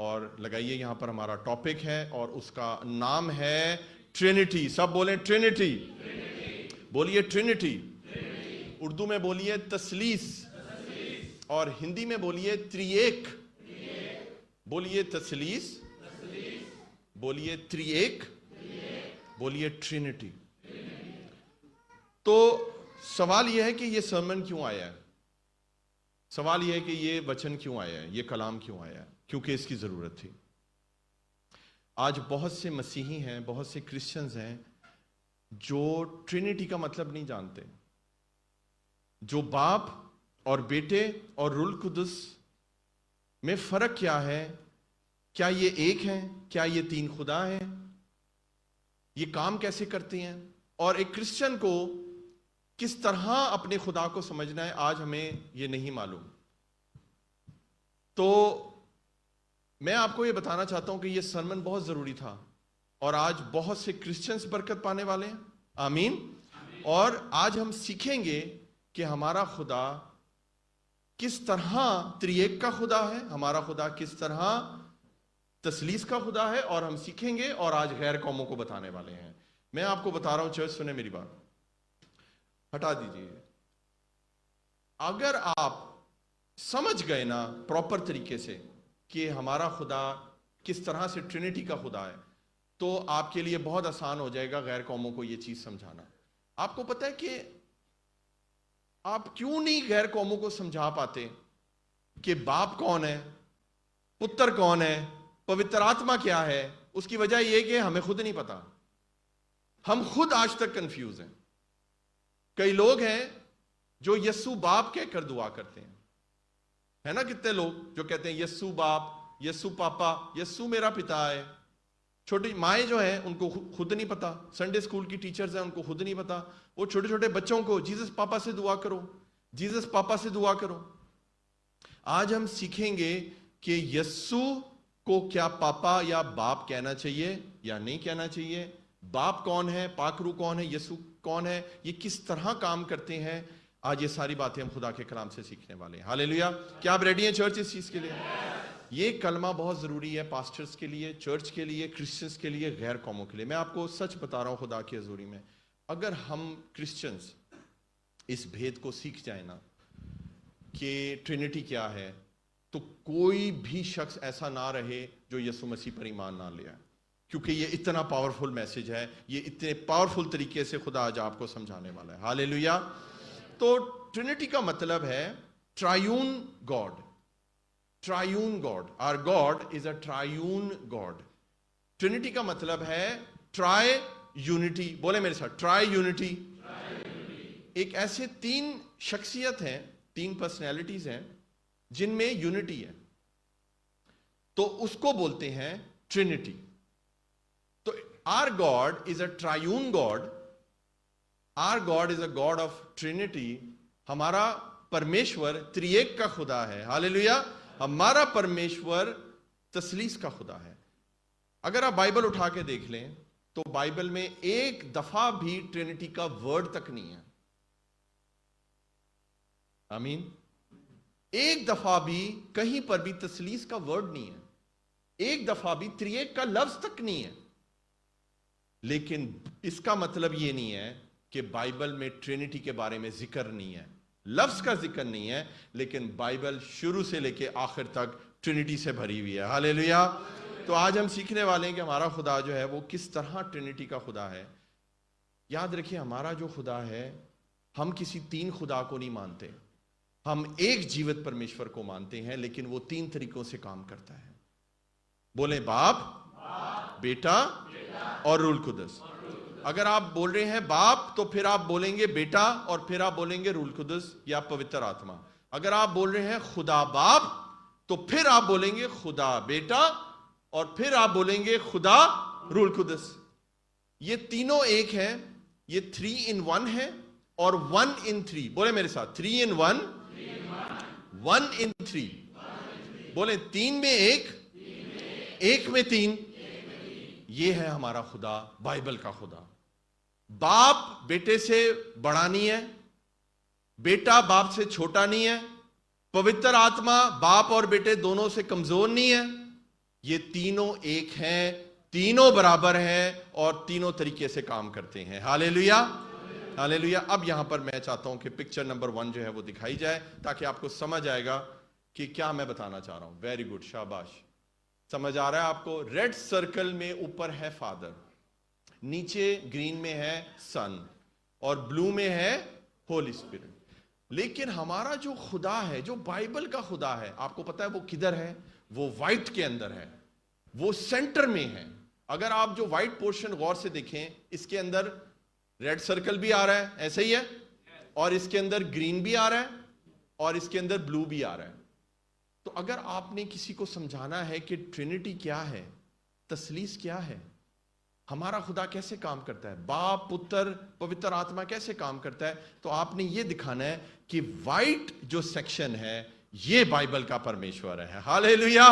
اور لگائیے یہاں پر ہمارا ٹاپک ہے اور اس کا نام ہے ٹرینٹی. سب بولیں ٹرینٹی. بولیے ٹرینٹی. اردو میں بولیے تثلیث, اور ہندی میں بولیے ترییک. بولیے تثلیث, بولیے ترییک, بولیے ٹرینٹی. تو سوال یہ ہے کہ یہ سرمن کیوں آیا ہے؟ سوال یہ ہے کہ یہ وچن کیوں آیا ہے, یہ کلام کیوں آیا ہے؟ کیونکہ اس کی ضرورت تھی. آج بہت سے مسیحی ہیں, بہت سے کرسچنز ہیں جو ٹرینٹی کا مطلب نہیں جانتے, جو باپ اور بیٹے اور روح القدس میں فرق کیا ہے, کیا یہ ایک ہیں, کیا یہ تین خدا ہیں, یہ کام کیسے کرتے ہیں, اور ایک کرسچن کو کس طرح اپنے خدا کو سمجھنا ہے, آج ہمیں یہ نہیں معلوم. تو میں آپ کو یہ بتانا چاہتا ہوں کہ یہ سرمن بہت ضروری تھا, اور آج بہت سے کرسچنز برکت پانے والے ہیں. آمین. اور آج ہم سیکھیں گے کہ ہمارا خدا کس طرح ترییک کا خدا ہے, ہمارا خدا کس طرح تثلیث کا خدا ہے, اور ہم سیکھیں گے اور آج غیر قوموں کو بتانے والے ہیں. میں آپ کو بتا رہا ہوں, چرچ سنیں میری بات, ہٹا دیجئے. اگر آپ سمجھ گئے نا پراپر طریقے سے کہ ہمارا خدا کس طرح سے ٹرینٹی کا خدا ہے, تو آپ کے لیے بہت آسان ہو جائے گا غیر قوموں کو یہ چیز سمجھانا. آپ کو پتہ ہے کہ آپ کیوں نہیں غیر قوموں کو سمجھا پاتے کہ باپ کون ہے, پتر کون ہے, پوتر آتما کیا ہے؟ اس کی وجہ یہ کہ ہمیں خود نہیں پتا. ہم خود آج تک کنفیوز ہیں. کئی لوگ ہیں جو یسوع باپ کہہ کر دعا کرتے ہیں, ہے نا؟ کتنے لوگ جو کہتے ہیں یسوع باپ, یسوع پاپا, یسوع میرا پتا ہے. چھوٹی مائیں جو ہیں ان کو خود نہیں پتا, سنڈے اسکول کی ٹیچرز ہیں ان کو خود نہیں پتا, وہ چھوٹے چھوٹے بچوں کو جیزس پاپا سے دعا کرو, جیزس پاپا سے دعا کرو. آج ہم سیکھیں گے کہ یسوع کو کیا پاپا یا باپ کہنا چاہیے یا نہیں کہنا چاہیے, باپ کون ہے, پاک روح کون ہے, یسوع کون ہے, یہ کس طرح کام کرتے ہیں. آج یہ ساری باتیں ہم خدا کے کلام سے سیکھنے والے ہیں. ہاللیلویا. کیا آپ ریڈی ہیں چرچ اس چیز کے لیے؟ یہ کلمہ بہت ضروری ہے پاسٹرز کے لیے, چرچ کے لیے, کرسچنز کے لیے, غیر قوموں کے لیے. میں آپ کو سچ بتا رہا ہوں خدا کی حضوری میں, اگر ہم کرسچنز اس بھید کو سیکھ جائیں نا کہ ٹرینٹی کیا ہے, تو کوئی بھی شخص ایسا نہ رہے جو یسوع مسیح پر ایمان نہ لے آئے, کیونکہ یہ اتنا پاورفل میسج ہے, یہ اتنے پاورفل طریقے سے خدا آج آپ کو سمجھانے والا ہے. ہاللیلویا. تو ٹرینٹی کا مطلب ہے triune God. Triune God. Our God is a triune God. Trinity کا مطلب ہے ٹرائی یونٹی. بولے میرے ساتھ, ٹرائی یونٹی. ایک ایسے تین شخصیت ہیں, تین پرسنالٹیز ہیں جن میں یونٹی ہے, تو اس کو بولتے ہیں ٹرینٹی. تو our God is a triune God. Our God is a God of Trinity. ہمارا پرمیشور ترییک کا خدا ہے. ہاللیلویا. ہمارا پرمیشور تثلیث کا خدا ہے. اگر آپ بائبل اٹھا کے دیکھ لیں تو بائبل میں ایک دفعہ بھی ٹرینٹی کا ورڈ تک نہیں ہے. آمین. ایک دفعہ بھی کہیں پر بھی تثلیث کا ورڈ نہیں ہے, ایک دفعہ بھی ترییک کا لفظ تک نہیں ہے. لیکن اس کا مطلب یہ نہیں ہے کہ بائبل میں ٹرینٹی کے بارے میں ذکر نہیں ہے, لفظ کا ذکر نہیں ہے, لیکن بائبل شروع سے لے کے آخر تک ٹرینٹی سے بھری ہوئی ہے. ہاللیلویا. تو آج ہم سیکھنے والے ہیں کہ ہمارا خدا جو ہے وہ کس طرح ٹرینٹی کا خدا ہے. یاد رکھیے, ہمارا جو خدا ہے, ہم کسی تین خدا کو نہیں مانتے, ہم ایک جیوت پرمیشور کو مانتے ہیں, لیکن وہ تین طریقوں سے کام کرتا ہے. بولیں باپ, بیٹا اور روح القدس. اگر آپ بول رہے ہیں باپ تو پھر آپ بولیں گے بیٹا, اور پھر آپ بولیں گے روح القدس یا پوتر آتما. اگر آپ بول رہے ہیں خدا باپ تو پھر آپ بولیں گے خدا بیٹا, اور پھر آپ بولیں گے خدا روح القدس. یہ تینوں ایک ہیں, یہ 3 in 1 ہے اور 1 in 3. بولے میرے ساتھ, 3 in 1, 1 in 3. بولے 3 میں 1, 1 میں 3. یہ ہے ہمارا خدا, بائبل کا خدا. باپ بیٹے سے بڑا نہیں ہے, بیٹا باپ سے چھوٹا نہیں ہے, پوتر آتما باپ اور بیٹے دونوں سے کمزور نہیں ہے, یہ تینوں ایک ہیں, تینوں برابر ہیں اور تینوں طریقے سے کام کرتے ہیں. ہاللیلویا, ہاللیلویا. اب یہاں پر میں چاہتا ہوں کہ پکچر نمبر 1 جو ہے وہ دکھائی جائے تاکہ آپ کو سمجھ آئے گا کہ کیا میں بتانا چاہ رہا ہوں. ویری گڈ, شاباش. سمجھ آ رہا ہے آپ کو؟ ریڈ سرکل میں اوپر ہے فادر, نیچے گرین میں ہے سن اور بلو میں ہے ہولی اسپرٹ. لیکن ہمارا جو خدا ہے, جو بائبل کا خدا ہے, آپ کو پتا ہے وہ کدھر ہے؟ وہ وائٹ کے اندر ہے, وہ سینٹر میں ہے. اگر آپ جو وائٹ پورشن غور سے دیکھیں, اس کے اندر ریڈ سرکل بھی آ رہا ہے, ایسے ہی ہے, اور اس کے اندر گرین بھی آ رہا ہے اور اس کے اندر بلو بھی آ رہا ہے. تو اگر آپ نے کسی کو سمجھانا ہے کہ ٹرینٹی کیا ہے, تثلیث کیا ہے, ہمارا خدا کیسے کام کرتا ہے, باپ, پتر, پوتر آتما کیسے کام کرتا ہے, تو آپ نے یہ دکھانا ہے کہ وائٹ جو سیکشن ہے یہ بائبل کا پرمیشور ہے. ہاللیلویا.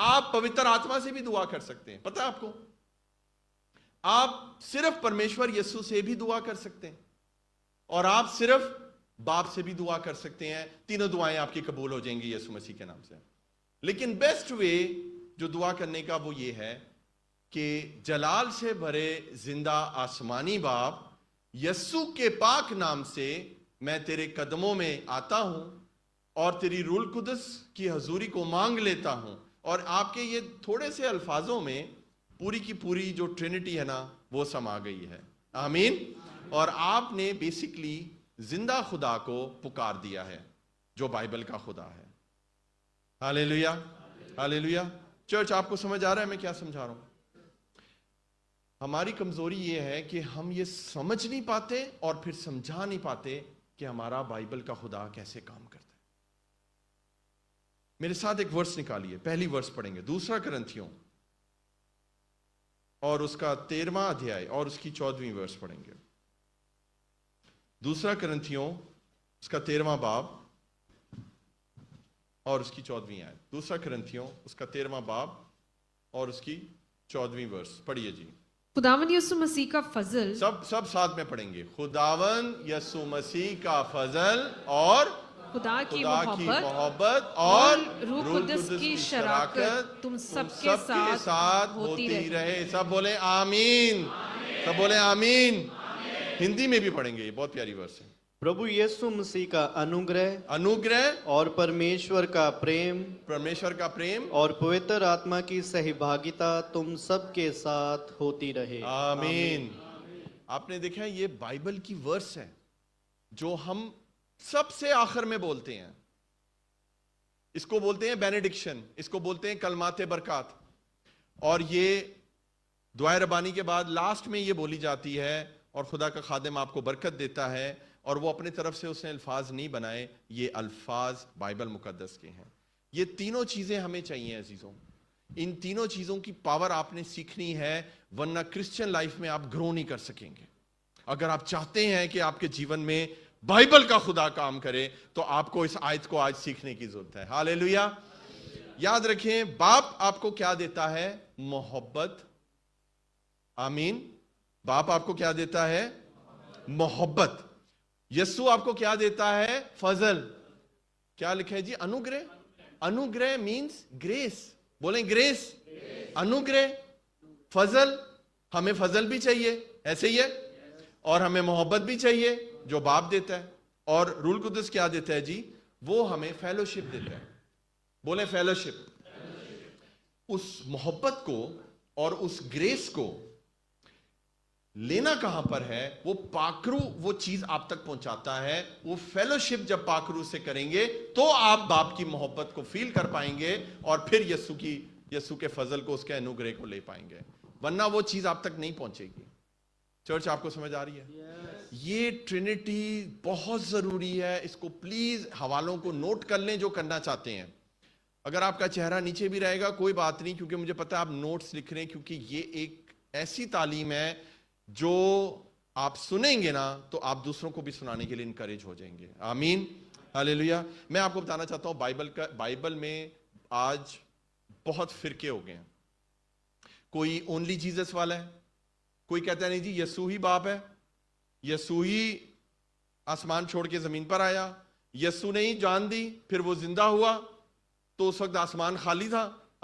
آپ پوتر آتما سے بھی دعا کر سکتے ہیں, پتہ ہے آپ کو؟ آپ صرف پرمیشور یسوع سے بھی دعا کر سکتے ہیں اور آپ صرف باپ سے بھی دعا کر سکتے ہیں. تینوں دعائیں آپ کی قبول ہو جائیں گی یسوع مسیح کے نام سے. لیکن بیسٹ وے جو دعا کرنے کا وہ یہ ہے کہ جلال سے بھرے زندہ آسمانی باپ, یسوع کے پاک نام سے میں تیرے قدموں میں آتا ہوں اور تیری روح القدس کی حضوری کو مانگ لیتا ہوں. اور آپ کے یہ تھوڑے سے الفاظوں میں پوری کی پوری جو ٹرینٹی ہے نا وہ سما گئی ہے. آمین. اور آپ نے بیسیکلی زندہ خدا کو پکار دیا ہے جو بائبل کا خدا ہے. ہاللیلویا, ہاللیلویا. چرچ, آپ کو سمجھ آ رہا ہے میں کیا سمجھا رہا ہوں؟ ہماری کمزوری یہ ہے کہ ہم یہ سمجھ نہیں پاتے اور پھر سمجھا نہیں پاتے کہ ہمارا بائبل کا خدا کیسے کام کرتا ہے. میرے ساتھ ایک ورس نکالیے, پہلی ورس پڑھیں گے, 2 کرنتھیوں اور اس کا 13واں ادھیائے اور اس کی 14ویں ورس پڑھیں گے. 2 کرنتھیوں اس کا 13واں باب اور اس کی 14ویں آیت. 2 کرنتھیوں اس کا 13واں باب اور اس کی 14ویں ورس پڑھیے جی. خداوند یسوع مسیح کا فضل, سب ساتھ میں پڑھیں گے. خداوند یسوع مسیح کا فضل اور خدا کی محبت اور روح القدس کی شراکت تم سب کے ساتھ ہوتی رہے. سب بولیں آمین. سب بولیں آمین. ہندی میں بھی پڑھیں گے, یہ بہت پیاری ورس ہے. پربھو یسوع مسیح کا انوگرہ اور پرمیشور کا پریم اور پوتر آتما کی سہبھاگیتا تم سب کے ساتھ ہوتی رہے. آمین. آپ نے دیکھا یہ بائبل کی ورس ہے جو ہم سب سے آخر میں بولتے ہیں. اس کو بولتے ہیں بینیڈکشن, اس کو بولتے ہیں کلمات برکات, اور یہ دعائے ربانی کے بعد لاسٹ میں یہ بولی جاتی ہے اور خدا کا خادم آپ کو برکت دیتا ہے, اور وہ اپنے طرف سے اس نے الفاظ نہیں بنائے, یہ الفاظ بائبل مقدس کے ہیں. یہ تینوں چیزیں ہمیں چاہیے عزیزوں. ان تینوں چیزوں کی پاور آپ نے سیکھنی ہے, ورنہ کرسچن لائف میں آپ گرو نہیں کر سکیں گے. اگر آپ چاہتے ہیں کہ آپ کے جیون میں بائبل کا خدا کام کرے تو آپ کو اس آیت کو آج سیکھنے کی ضرورت ہے. ہاللیلویا. یاد رکھیں, باپ آپ کو کیا دیتا ہے؟ محبت. آمین. باپ آپ کو کیا دیتا ہے؟ محبت. یسوع آپ کو کیا دیتا ہے؟ فضل. کیا لکھا ہے جی؟ انوگرہ. انوگرہ مینز گریس. بولیں گریس. انوگرہ, فضل. ہمیں فضل بھی چاہیے, ایسے ہی ہے, اور ہمیں محبت بھی چاہیے جو باپ دیتا ہے, اور روح القدس کیا دیتا ہے جی؟ وہ ہمیں فیلوشپ دیتا ہے. بولیں فیلوشپ. اس محبت کو اور اس گریس کو لینا کہاں پر ہے؟ وہ پاکرو وہ چیز آپ تک پہنچاتا ہے. وہ فیلوشپ جب پاکرو سے کریں گے تو آپ باپ کی محبت کو فیل کر پائیں گے اور پھر یسوع کے فضل کو, اس کے انوگرہ کو لے پائیں گے, ورنہ وہ چیز آپ تک نہیں پہنچے گی. چرچ, آپ کو سمجھ آ رہی ہے؟ یہ ٹرینٹی بہت ضروری ہے. اس کو پلیز حوالوں کو نوٹ کر لیں جو کرنا چاہتے ہیں. اگر آپ کا چہرہ نیچے بھی رہے گا کوئی بات نہیں, کیونکہ مجھے پتا ہے آپ نوٹس لکھ رہے ہیں, کیونکہ یہ ایک ایسی تعلیم ہے جو آپ سنیں گے نا تو آپ دوسروں کو بھی سنانے کے لیے انکریج ہو جائیں گے. آمین. ہاللیلویا. میں آپ کو بتانا چاہتا ہوں بائبل میں آج بہت فرقے ہو گئے ہیں. کوئی اونلی جیزس والا ہے, کوئی کہتا ہے نہیں جی یسوع ہی باپ ہے, یسوع ہی آسمان چھوڑ کے زمین پر آیا, یسوع نے ہی جان دی, پھر وہ زندہ ہوا تو اس وقت آسمان خالی تھا,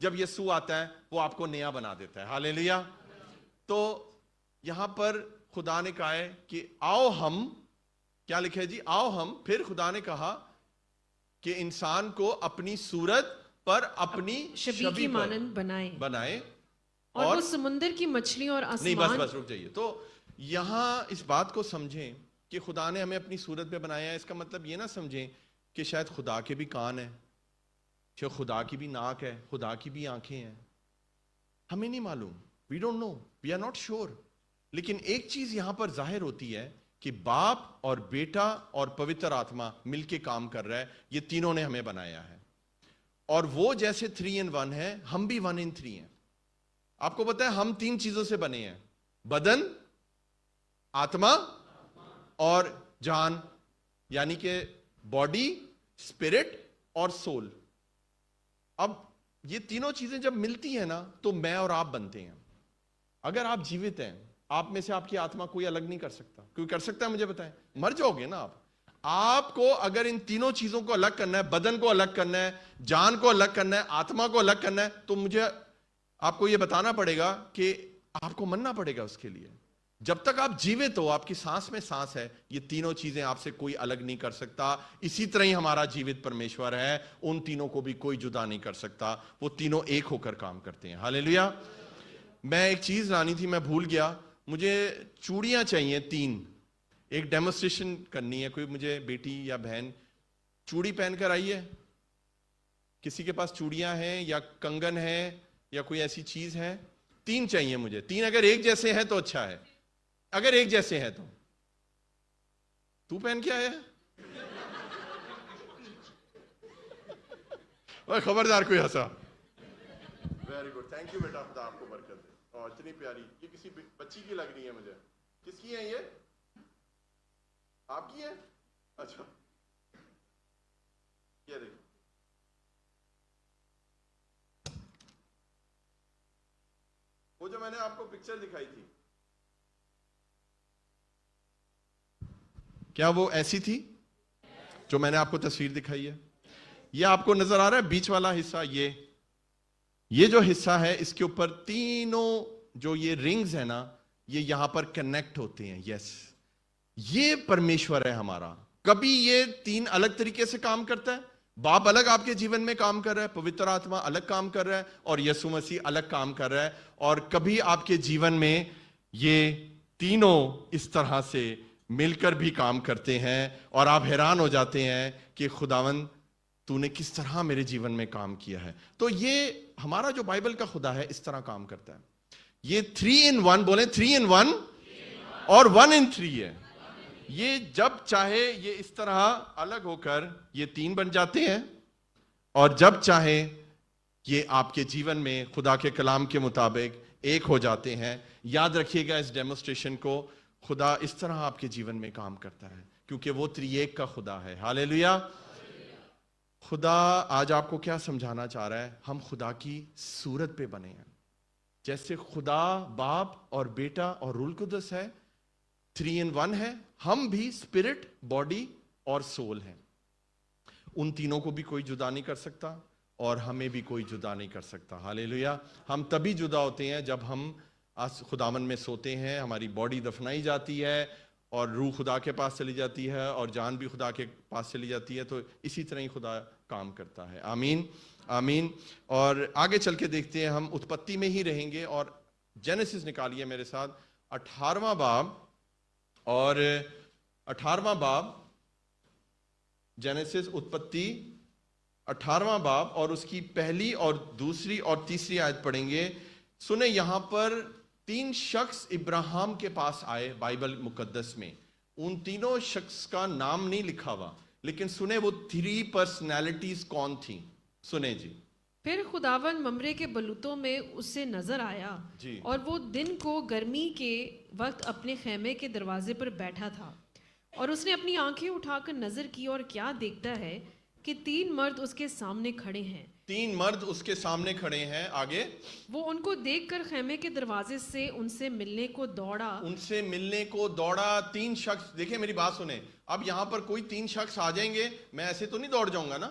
جب یسوع آتا ہے وہ آپ کو نیا بنا دیتا ہے. ہاللیلویا. تو یہاں پر خدا نے کہا ہے کہ آؤ ہم, کیا لکھا ہے جی, آؤ ہم, پھر خدا نے کہا کہ انسان کو اپنی صورت پر اپنی شبیہ کی مانند بنائے اور وہ سمندر کی مچھلیوں اور نہیں, آسمان. بس رک جائیے. تو یہاں اس بات کو سمجھیں کہ خدا نے ہمیں اپنی صورت پہ بنایا ہے. اس کا مطلب یہ نہ سمجھیں کہ شاید خدا کے بھی کان ہیں, شاید خدا کی بھی ناک ہے, خدا کی بھی آنکھیں ہیں. ہمیں نہیں معلوم, we don't know, we are not sure. لیکن ایک چیز یہاں پر ظاہر ہوتی ہے کہ باپ اور بیٹا اور پوتر آتما مل کے کام کر رہا ہے. یہ تینوں نے ہمیں بنایا ہے, اور وہ جیسے 3 in 1 ہے, ہم بھی 1 in 3 ہیں. آپ کو پتا ہے ہم 3 چیزوں سے بنے ہیں, بدن, آتما اور جان, یعنی کہ باڈی, اسپرٹ اور سول. اب یہ تینوں چیزیں جب ملتی ہیں نا تو میں اور آپ بنتے ہیں. اگر آپ جیوت ہیں, آپ میں سے آپ کی آتما کوئی الگ نہیں کر سکتا. کوئی کر سکتا ہے؟ مجھے بتائیں. مر جاؤ گے نا آپ. آپ کو اگر ان تینوں چیزوں کو الگ کرنا ہے, بدن کو الگ کرنا ہے, جان کو الگ کرنا ہے, آتما کو الگ کرنا ہے, تو مجھے آپ کو یہ بتانا پڑے گا کہ آپ کو مننا پڑے گا اس کے لیے. جب تک آپ جیوت ہو, آپ کی سانس میں سانس ہے, یہ تینوں چیزیں آپ سے کوئی الگ نہیں کر سکتا. اسی طرح ہی ہمارا جیوت پرمیشور ہے, ان تینوں کو بھی کوئی جدا نہیں کر سکتا. وہ تینوں ایک ہو کر کام کرتے ہیں. ہاللیلویا. میں ایک چیز لانی تھی, میں بھول گیا. مجھے چوڑیاں چاہیے 3. ایک ڈیمونسٹریشن کرنی ہے. کوئی مجھے بیٹی یا بہن چوڑی پہن کر آئی ہے؟ کسی کے پاس چوڑیاں ہیں یا کنگن ہے یا کوئی ایسی چیز ہے؟ 3 چاہیے مجھے. 3 اگر ایک جیسے ہیں تو اچھا ہے. اگر ایک جیسے ہیں تو پہن کے آیا ہے؟ خبردار کوئی ہنسا. ویری گڈ, تھینک یو بیٹا, خدا آپ کو برکت دے. اور اتنی پیاری, یہ کسی بچی کی لگ رہی ہے مجھے. کس کی ہے یہ؟ آپ کی ہے؟ اچھا, یہ دیکھو. وہ جو میں نے آپ کو پکچر دکھائی تھی, کیا وہ ایسی تھی جو میں نے آپ کو تصویر دکھائی ہے؟ یہ آپ کو نظر آ رہا ہے بیچ والا حصہ, یہ جو حصہ ہے, اس کے اوپر تینوں جو یہ رنگز ہیں نا, یہ یہاں پر کنیکٹ ہوتے ہیں. یس, یہ پرمیشور ہے ہمارا. کبھی یہ 3 الگ طریقے سے کام کرتا ہے. باپ الگ آپ کے جیون میں کام کر رہا ہے, پوتر آتما الگ کام کر رہا ہے, اور یسوع مسیح الگ کام کر رہا ہے. اور کبھی آپ کے جیون میں یہ تینوں اس طرح سے مل کر بھی کام کرتے ہیں, اور آپ حیران ہو جاتے ہیں کہ خداوند تو نے کس طرح میرے جیون میں کام کیا ہے. تو یہ ہمارا جو بائبل کا خدا ہے اس طرح کام کرتا ہے. یہ 3 in 1, بولیں 3 in 1 اور 1 in 3 ہے. یہ جب چاہے یہ اس طرح الگ ہو کر یہ 3 بن جاتے ہیں, اور جب چاہے یہ آپ کے جیون میں خدا کے کلام کے مطابق ایک ہو جاتے ہیں. یاد رکھیے گا اس ڈیمونسٹریشن کو, خدا اس طرح آپ کے جیون میں کام کرتا ہے کیونکہ وہ ترییک کا خدا ہے. ہاللیلویا. خدا آج آپ کو کیا سمجھانا چاہ رہا ہے؟ ہم خدا کی صورت پہ بنے ہیں. جیسے خدا باپ اور بیٹا اور روح القدس ہے, 3 in 1 ہے, ہم بھی اسپرٹ, باڈی اور سول ہیں. ان تینوں کو بھی کوئی جدا نہیں کر سکتا, اور ہمیں بھی کوئی جدا نہیں کر سکتا. ہاللیلویا. ہم تبھی جدا ہوتے ہیں جب ہم خداوند میں سوتے ہیں, ہماری باڈی دفنائی جاتی ہے, اور روح خدا کے پاس چلی جاتی ہے, اور جان بھی خدا کے پاس چلی جاتی ہے. تو اسی طرح ہی خدا کام کرتا ہے. آمین آمین. اور آگے چل کے دیکھتے ہیں, ہم اتپتی میں ہی رہیں گے, اور جینیسس نکالیے میرے ساتھ 18واں باب, اور 18واں باب, جینیسس اتپتی 18واں باب, اور اس کی پہلی اور دوسری اور تیسری آیت پڑھیں گے. سنیں, یہاں پر 3 شخص ابراہیم کے پاس آئے بائبل مقدس میں. ان تینوں شخص کا نام نہیں لکھا ہوا, لیکن سنیں وہ 3 پرسنالٹیز کون تھیں. سنیں جی. پھر خداوند ممرے کے بلوتوں میں اس سے نظر آیا, اور وہ دن کو گرمی کے وقت اپنے خیمے کے دروازے پر بیٹھا تھا, اور اس نے اپنی آنکھیں اٹھا کر نظر کی, اور کیا دیکھتا ہے کہ 3 مرد اس کے سامنے کھڑے ہیں. 3 مرد اس کے سامنے کھڑے ہیں. آگے, وہ ان کو دیکھ کر خیمے کے دروازے سے ان سے ملنے کو دوڑا. 3 شخص, دیکھیں میری بات سنیں. اب یہاں پر کوئی 3 شخص آ جائیں گے, میں ایسے تو نہیں دوڑ جاؤں گا نا.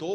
2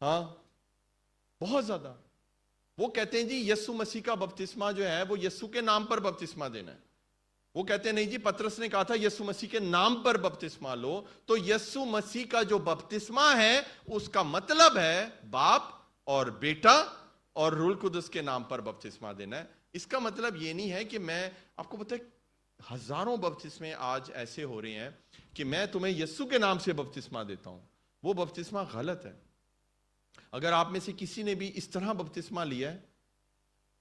ہاں بہت زیادہ. وہ کہتے ہیں جی یسوع مسیح کا بپتسمہ جو ہے وہ یسوع کے نام پر بپتسمہ دینا ہے. وہ کہتے ہیں نہیں جی پطرس نے کہا تھا یسوع مسیح کے نام پر بپتسمہ لو, تو یسوع مسیح کا جو بپتسمہ ہے اس کا مطلب ہے باپ اور بیٹا اور روح القدس کے نام پر بپتسمہ دینا ہے. اس کا مطلب یہ نہیں ہے کہ میں, آپ کو پتہ ہے ہزاروں بپتسمے آج ایسے ہو رہے ہیں کہ میں تمہیں یسوع کے نام سے بپتسمہ دیتا ہوں. وہ بپتسمہ غلط ہے. اگر آپ میں سے کسی نے بھی اس طرح بپتسمہ لیا ہے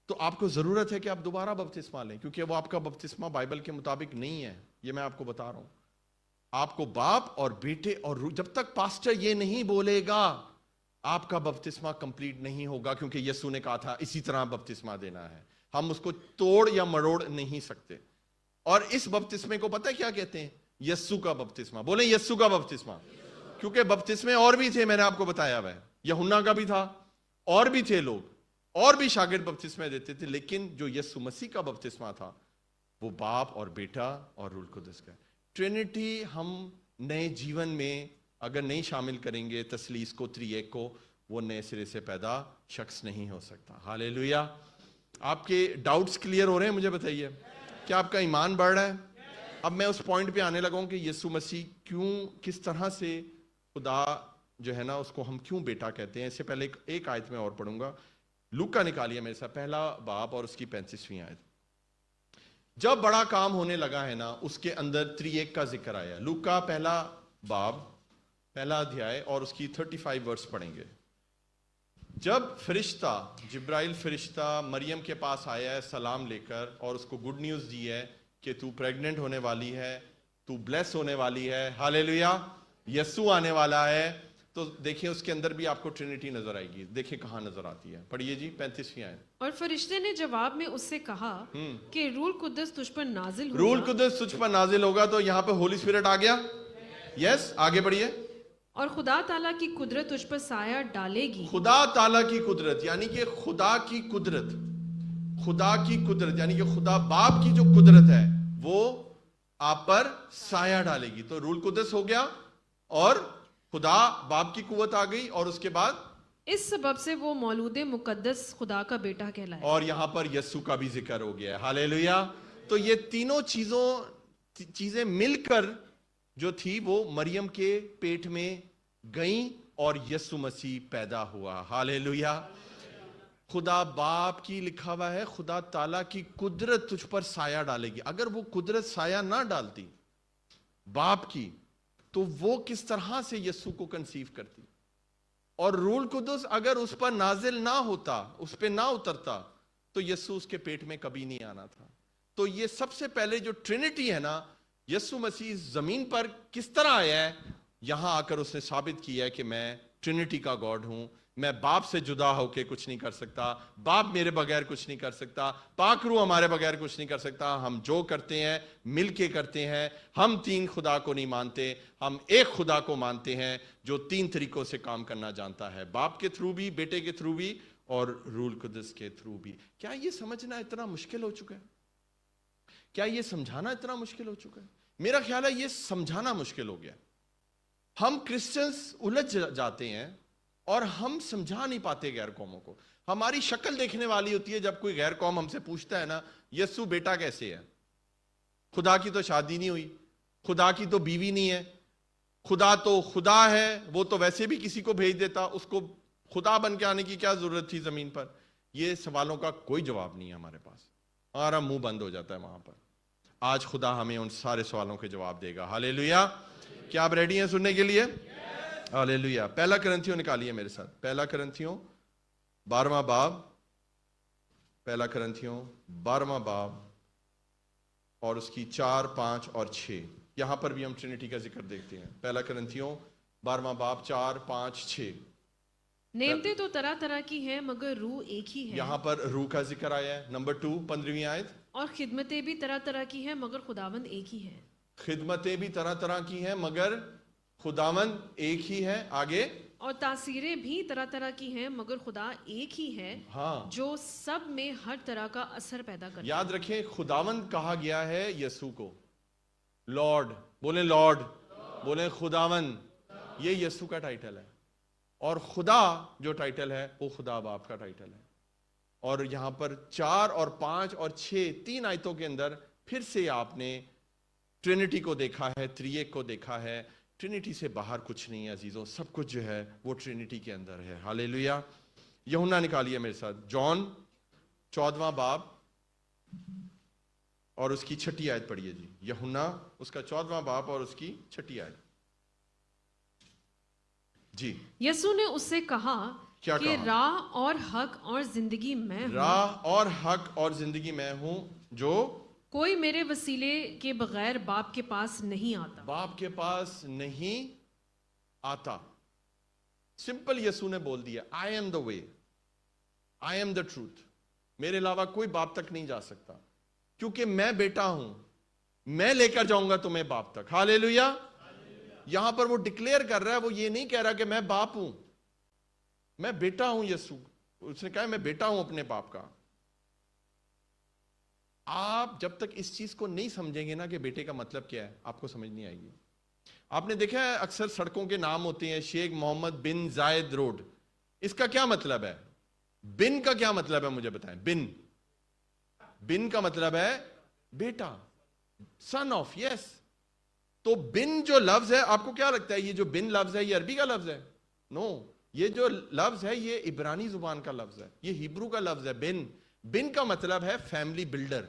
تو آپ کو ضرورت ہے کہ آپ دوبارہ بپتسمہ لیں, کیونکہ وہ آپ کا بپتسمہ بائبل کے مطابق نہیں ہے. یہ میں آپ کو بتا رہا ہوں. آپ کو باپ اور بیٹے اور روح, جب تک پاسٹر یہ نہیں بولے گا آپ کا بپتسمہ کمپلیٹ نہیں ہوگا, کیونکہ یسوع نے کہا تھا اسی طرح بپتسمہ دینا ہے. ہم اس کو توڑ یا مروڑ نہیں سکتے. اور اس بپتسمے کو پتہ ہے کیا کہتے ہیں؟ یسوع کا بپتسمہ. بولیں یسوع کا بپتسمہ. کیونکہ بپتسمے اور بھی تھے, میں نے آپ کو بتایا ہوا ہے. یوحنا کا بھی تھا, اور بھی تھے لوگ, اور بھی شاگرد بپتسمے دیتے تھے, لیکن جو یسوع مسیح کا بپتسمہ تھا وہ باپ اور بیٹا اور روح القدس کا. ٹرینٹی ہم نئے جیون میں اگر نہیں شامل کریں گے تثلیث کو, ترییک کو, وہ نئے سرے سے پیدا شخص نہیں ہو سکتا. ہاللیلویا. آپ کے ڈاؤٹس کلیئر ہو رہے ہیں؟ مجھے بتائیے کیا آپ کا ایمان بڑھ رہا ہے؟ اب میں اس پوائنٹ پہ آنے لگا ہوں کہ یسوع مسیح کیوں, کس طرح سے خدا جو ہے نا اس کو ہم کیوں بیٹا کہتے ہیں. اس سے پہلے ایک آیت میں اور پڑھوں گا. لوکا نکالیے میرے ساتھ, پہلا باب اور اس کی 35ویں آیت. جب بڑا کام ہونے لگا ہے نا اس کے اندر ترییک کا ذکر آیا. لوکا پہلا باب پہلا ادھیائے اور اس کی 35 ورس پڑھیں گے. جب فرشتہ جبرائیل فرشتہ مریم کے پاس آیا ہے سلام لے کر اور اس کو گڈ نیوز دی ہے کہ تو پریگننٹ ہونے والی ہے, تو بلیس ہونے والی ہے, ہاللیلویا, یسوع آنے والا ہے, تو دیکھیں اس کے اندر بھی آپ کو ٹرینٹی نظر آئے گی. دیکھیں کہاں نظر آتی ہے, پڑھیے جی 35ویں آیت. اور فرشتے نے جواب میں اس سے کہا کہ روح القدس تجھ پر نازل ہوگا. روح القدس تجھ پر نازل ہوگا, تو یہاں پہ ہولی اسپرٹ آ گیا. یس, آگے بڑھیے. اور خدا تعالیٰ کی قدرت تجھ پر سایہ ڈالے گی. خدا تعالیٰ کی قدرت یعنی کہ خدا کی قدرت, خدا کی قدرت یعنی کہ خدا باپ کی جو قدرت ہے وہ آپ پر سایہ ڈالے گی. تو روح القدس ہو گیا اور خدا باپ کی قوت آ گئی, اور اس کے بعد اس سبب سے وہ مولود مقدس خدا کا بیٹا کہلائے. اور یہاں پر یسوع کا بھی ذکر ہو گیا ہے. ہاللیلویا. تو یہ تینوں چیزیں مل کر جو تھی وہ مریم کے پیٹ میں گئیں اور یسوع مسیح پیدا ہوا. ہاللیلویا. خدا باپ کی لکھا ہوا ہے خدا تعالیٰ کی قدرت تجھ پر سایہ ڈالے گی. اگر وہ قدرت سایہ نہ ڈالتی باپ کی تو وہ کس طرح سے یسوع کو کنسیو کرتی. اور روح القدس اگر اس پر نازل نہ ہوتا, اس پہ نہ اترتا, تو یسوع اس کے پیٹ میں کبھی نہیں آنا تھا. تو یہ سب سے پہلے جو ٹرینٹی ہے نا, یسوع مسیح زمین پر کس طرح آیا ہے, یہاں آ کر اس نے ثابت کیا ہے کہ میں ٹرینٹی کا گاڈ ہوں. میں باپ سے جدا ہو کے کچھ نہیں کر سکتا, باپ میرے بغیر کچھ نہیں کر سکتا, پاک روح ہمارے بغیر کچھ نہیں کر سکتا. ہم جو کرتے ہیں مل کے کرتے ہیں. ہم تین خدا کو نہیں مانتے, ہم ایک خدا کو مانتے ہیں جو تین طریقوں سے کام کرنا جانتا ہے, باپ کے تھرو بھی, بیٹے کے تھرو بھی, اور روح القدس کے تھرو بھی. کیا یہ سمجھنا اتنا مشکل ہو چکا ہے؟ کیا یہ سمجھانا اتنا مشکل ہو چکا ہے؟ میرا خیال ہے یہ سمجھانا مشکل ہو گیا. ہم کرسچنز الجھ جاتے ہیں اور ہم سمجھا نہیں پاتے غیر قوموں کو. ہماری شکل دیکھنے والی ہوتی ہے جب کوئی غیر قوم ہم سے پوچھتا ہے نا یسوع بیٹا کیسے ہے. خدا کی تو شادی نہیں ہوئی, خدا کی تو بیوی نہیں ہے, خدا تو خدا ہے, وہ تو ویسے بھی کسی کو بھیج دیتا, اس کو خدا بن کے آنے کی کیا ضرورت تھی زمین پر. یہ سوالوں کا کوئی جواب نہیں ہے ہمارے پاس, ہمارا منہ بند ہو جاتا ہے وہاں پر. آج خدا ہمیں ان سارے سوالوں کے جواب دے گا. ہاللیلویا. کیا آپ ریڈی ہیں سننے کے لیے؟ ہاللیلویا. پہلا کرنتھیوں نکالیے میرے ساتھ, پہلا کرنتھیوں 12واں باب, پہلا کرنتھیوں 12واں باب اور اس کی 4, 5 اور 6. یہاں پر بھی ہم ٹرینٹی کا ذکر دیکھتے ہیں. پہلا کرنتھیوں 12واں باب 4, 5, 6. نعمتیں تو طرح طرح کی ہیں مگر روح ایک ہی ہے. یہاں پر روح کا ذکر آیا ہے. نمبر 2 15ویں آیت. اور خدمتیں بھی طرح طرح کی ہیں مگر خداوند ایک ہی ہے. خدمتیں بھی طرح طرح کی ہیں مگر خداوند ایک ہی ہے. آگے. اور تاثیریں بھی طرح طرح کی ہیں مگر خدا ایک ہی ہے جو سب میں ہر طرح کا اثر پیدا کرتا ہے. یاد رکھیں خداوند کہا گیا ہے یسوع کو لارڈ. بولیں لارڈ, بولیں خداوند. یہ یسوع کا ٹائٹل ہے. اور خدا جو ٹائٹل ہے وہ خدا باپ کا ٹائٹل ہے. اور یہاں پر 4 اور 5 اور 6 3 آیتوں کے اندر پھر سے آپ نے ٹرینٹی کو دیکھا ہے, تریک کو دیکھا ہے. ٹرینٹی سے باہر کچھ نہیں ہے عزیزوں, سب کچھ جو ہے وہ ٹرینٹی کے اندر ہے. ہاللیلویا. یوحنا نکالیے میرے ساتھ, جان 14واں باب اور اس کی 6 آیت پڑھیے جی. یوحنا اس کا 14واں باب اور اس کی 6 آیت جی. یسوع نے اس سے کہا کیا کہ کہا؟ راہ اور حق اور زندگی میں ہوں. راہ اور حق اور زندگی میں ہوں, جو کوئی میرے وسیلے کے بغیر باپ کے پاس نہیں آتا. باپ کے پاس نہیں آتا. سمپل یسوع نے بول دیا, I am the way, I am the truth. میرے علاوہ کوئی باپ تک نہیں جا سکتا, کیونکہ میں بیٹا ہوں, میں لے کر جاؤں گا تمہیں باپ تک. ہاللیلویا. یہاں پر وہ ڈکلیئر کر رہا ہے, وہ یہ نہیں کہہ رہا کہ میں باپ ہوں, میں بیٹا ہوں. یسوع اس نے کہا میں بیٹا ہوں اپنے باپ کا. آپ جب تک اس چیز کو نہیں سمجھیں گے نا کہ بیٹے کا مطلب کیا ہے, آپ کو سمجھ نہیں آئے گی. آپ نے دیکھا ہے اکثر سڑکوں کے نام ہوتے ہیں, شیخ محمد بن زائد روڈ. اس کا کیا مطلب ہے؟ بن کا کیا مطلب ہے مجھے بتائیں. بن کا مطلب ہے بیٹا, سن آف. یس. تو بن جو لفظ ہے, آپ کو کیا لگتا ہے یہ جو بن لفظ ہے یہ عربی کا لفظ ہے؟ نو, یہ جو لفظ ہے یہ عبرانی زبان کا لفظ ہے, یہ ہیبرو کا لفظ ہے. بن کا مطلب ہے فیملی بلڈر,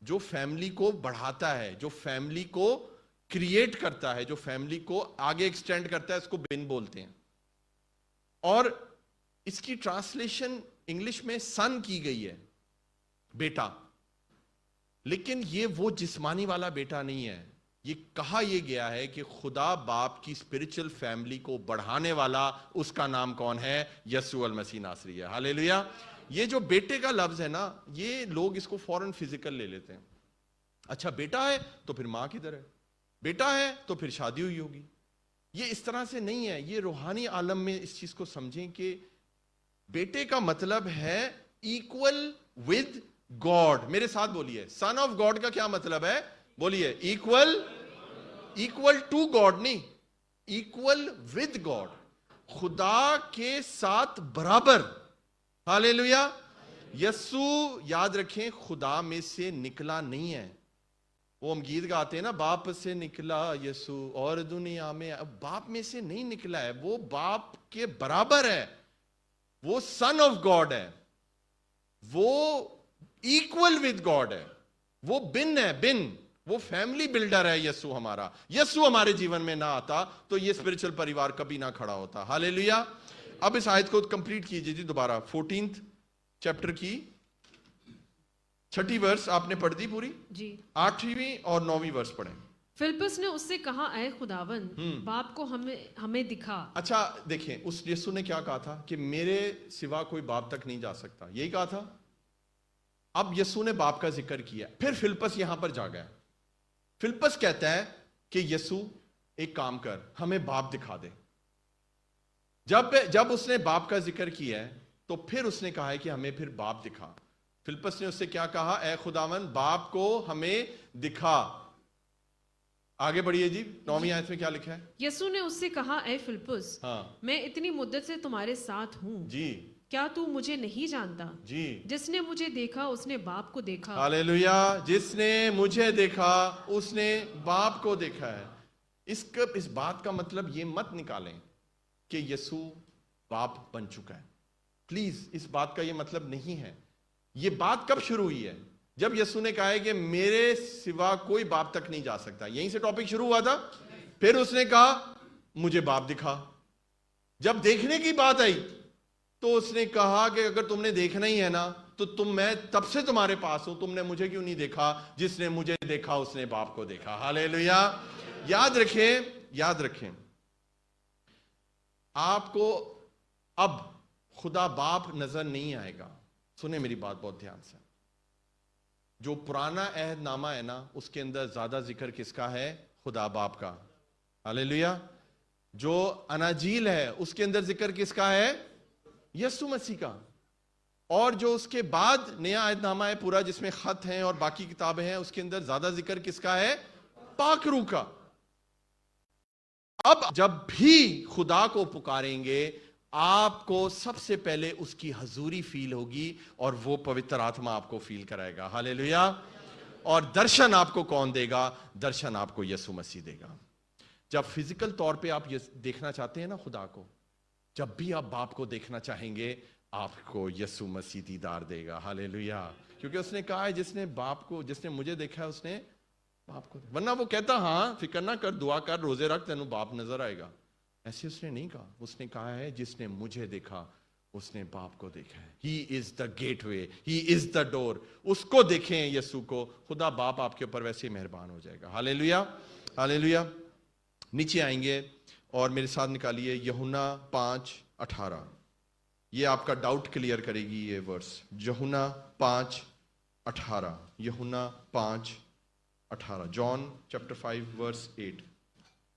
جو فیملی کو بڑھاتا ہے, جو فیملی کو کریٹ کرتا ہے, جو فیملی کو آگے ایکسٹینڈ کرتا ہے, اس کو بن بولتے ہیں. اور اس کی ٹرانسلیشن انگلش میں سن کی گئی ہے, بیٹا. لیکن یہ وہ جسمانی والا بیٹا نہیں ہے. یہ کہا یہ گیا ہے کہ خدا باپ کی اسپرچل فیملی کو بڑھانے والا, اس کا نام کون ہے؟ یسوع المسیح ناصری ہے. ہاللیلویا. یہ جو بیٹے کا لفظ ہے نا, یہ لوگ اس کو فوراً فزیکل لے لیتے ہیں. اچھا بیٹا ہے تو پھر ماں کدھر ہے, بیٹا ہے تو پھر شادی ہوئی ہوگی. یہ اس طرح سے نہیں ہے. یہ روحانی عالم میں اس چیز کو سمجھیں کہ بیٹے کا مطلب ہے ایکول ود گاڈ. میرے ساتھ بولیے, سن آف گاڈ کا کیا مطلب ہے؟ بولیے, ایکول ٹو گاڈ نہیں, ایکول ود گاڈ, خدا کے ساتھ برابر. ہاللیلویا. یسوع یاد رکھیں خدا میں سے نکلا نہیں ہے. وہ ہم گیت گاتے ہیں نا, باپ سے نکلا یسوع اور دنیا میں, باپ میں سے نہیں نکلا ہے, وہ باپ کے برابر ہے, وہ سن آف گاڈ ہے, وہ ایکول ود گاڈ ہے, وہ بن ہے, بن, وہ فیملی بلڈر ہے. یسوع ہمارا, یسوع ہمارے جیون میں نہ آتا تو یہ اسپرچل پریوار کبھی نہ کھڑا ہوتا. ہاللیلویا. اب اس آیت کو کمپلیٹ کیجئے جی دوبارہ. 14 چیپٹر کی 6 ورس آپ نے پڑھ دی پوری جی. 8ویں اور 9ویں ورس پڑھیں. فلپس نے اس سے کہا, اے خداوند باپ کو ہمیں دکھا. اچھا دیکھیں, اس یسوع نے کیا کہا تھا کہ میرے سوا کوئی باپ تک نہیں جا سکتا, یہی کہا تھا. اب یسوع نے باپ کا ذکر کیا, پھر فلپس یہاں پر جا گیا. فلپس کہتا ہے کہ یسوع ایک کام کر, ہمیں باپ دکھا دے. جب اس نے باپ کا ذکر کیا ہے تو پھر اس نے کہا ہے کہ ہمیں پھر باپ دکھا. فلپس نے اس سے کیا کہا؟ اے خداوند باپ کو ہمیں دکھا. آگے بڑھیے جی, 9ویں آیت میں کیا لکھا ہے؟ یسوع نے اس سے کہا, اے فلپس, ہاں میں اتنی مدت سے تمہارے ساتھ ہوں, جی کیا تو مجھے نہیں جانتا؟ جی. جس نے مجھے دیکھا اس نے باپ کو دیکھا. ہاللیلویا. جس نے مجھے دیکھا اس نے باپ کو دیکھا ہے. اس بات کا مطلب یہ مت نکالیں کہ یسوع باپ بن چکا ہے. پلیز اس بات کا یہ مطلب نہیں ہے. یہ بات کب شروع ہوئی ہے؟ جب یسوع نے کہا ہے کہ میرے سوا کوئی باپ تک نہیں جا سکتا. یہیں سے ٹاپک شروع ہوا تھا. پھر اس نے کہا مجھے باپ دکھا. جب دیکھنے کی بات آئی تو اس نے کہا کہ اگر تم نے دیکھنا ہی ہے نا تو میں تب سے تمہارے پاس ہوں, تم نے مجھے کیوں نہیں دیکھا؟ جس نے مجھے دیکھا اس نے باپ کو دیکھا. ہاللیلویا. یاد رکھیں آپ کو اب خدا باپ نظر نہیں آئے گا. سنیں میری بات بہت دھیان سے. جو پرانا عہد نامہ ہے نا اس کے اندر زیادہ ذکر کس کا ہے؟ خدا باپ کا. ہاللیلویا. جو اناجیل ہے اس کے اندر ذکر کس کا ہے؟ یسوع مسیح کا. اور جو اس کے بعد نیا عہد نامہ ہے پورا جس میں خط ہیں اور باقی کتابیں ہیں, اس کے اندر زیادہ ذکر کس کا ہے؟ پاک روح کا. اب جب بھی خدا کو پکاریں گے آپ کو سب سے پہلے اس کی حضوری فیل ہوگی اور وہ پوتر آتما آپ کو فیل کرائے گا. ہاللیلویا. اور درشن آپ کو کون دے گا؟ درشن آپ کو یسوع مسیح دے گا. جب فزیکل طور پہ آپ دیکھنا چاہتے ہیں نا خدا کو، جب بھی آپ باپ کو دیکھنا چاہیں گے آپ کو یسوع مسیح دیدار دے گا. ہاللیلویا. کیونکہ اس نے کہا ہے جس نے مجھے دیکھا ہے اس نے باپ کو. ورنہ وہ کہتا ہاں فکر نہ کر، دعا کر، روزے رکھ، تینوں باپ نظر آئے گا. ایسے اس نے نہیں کہا. اس نے کہا ہے جس نے مجھے دیکھا اس نے باپ کو دیکھا ہے. ہی از دا گیٹ وے، ہی از دا ڈور. اس کو دیکھیں یسوع کو، خدا باپ آپ کے اوپر ویسے ہی مہربان ہو جائے گا. ہاللیلویا. ہاللیلویا. نیچے آئیں گے اور میرے ساتھ نکالیے یوحنا 5:18. یہ آپ کا ڈاؤٹ کلیئر کرے گی یہ ورس. یوحنا 5:18. یوحنا 5:18. جان چیپٹر 5 ورس 8.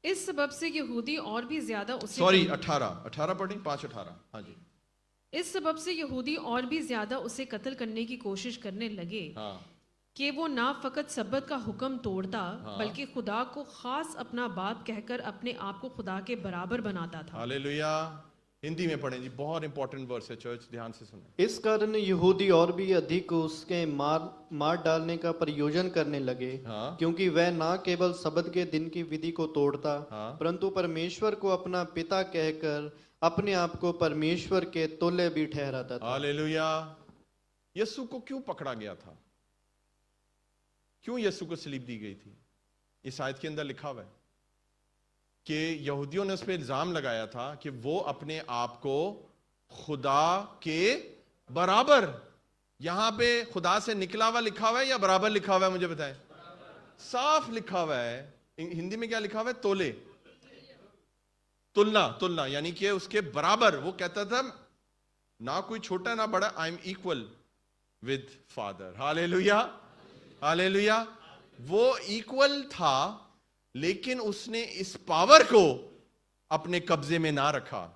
اس سبب سے یہودی اور بھی زیادہ اسے 18 پڑھیں. 5:18. ہاں جی. اس سبب سے یہودی اور بھی زیادہ اسے قتل کرنے کی کوشش کرنے لگے کہ وہ نہ فقط سبت کا حکم توڑتا بلکہ خدا کو خاص اپنا باپ کہہ کر اپنے آپ کو خدا کے برابر بناتا تھا. ہاللیلویا. ہندی میں پڑھیں جی، بہت امپورٹنٹ ورس ہے چرچ، دھیان سے سنیں. اس کارن یہودی اور بھی ادھک اس کے مار ڈالنے کا پریوجن کرنے لگے، کیونکہ وہ نہ کیول سبت کے دن کی ودھی کو توڑتا پرنتو پرمیشور کو اپنا پتا کہہ کر اپنے آپ کو پرمیشور کے تولے بھی ٹھہراتا تھا. ہاللیلویا. یسوع کو کیوں پکڑا گیا تھا؟ کیوں یسوع کو صلیب دی گئی تھی؟ اس آیت کے اندر لکھا ہوا ہے کہ یہودیوں نے اس پہ الزام لگایا تھا کہ وہ اپنے آپ کو خدا کے برابر. یہاں پہ خدا سے نکلا ہوا لکھا ہوا ہے یا برابر لکھا ہوا ہے؟ مجھے بتائیں. صاف لکھا ہوا ہے. ہندی میں کیا لکھا ہوا ہے؟ تولے، تلنا، یعنی کہ اس کے برابر. وہ کہتا تھا نہ کوئی چھوٹا نہ بڑا، I am equal with father. Hallelujah. Hallelujah. وہ ایکول تھا لیکن اس نے اس پاور کو اپنے قبضے میں نہ رکھا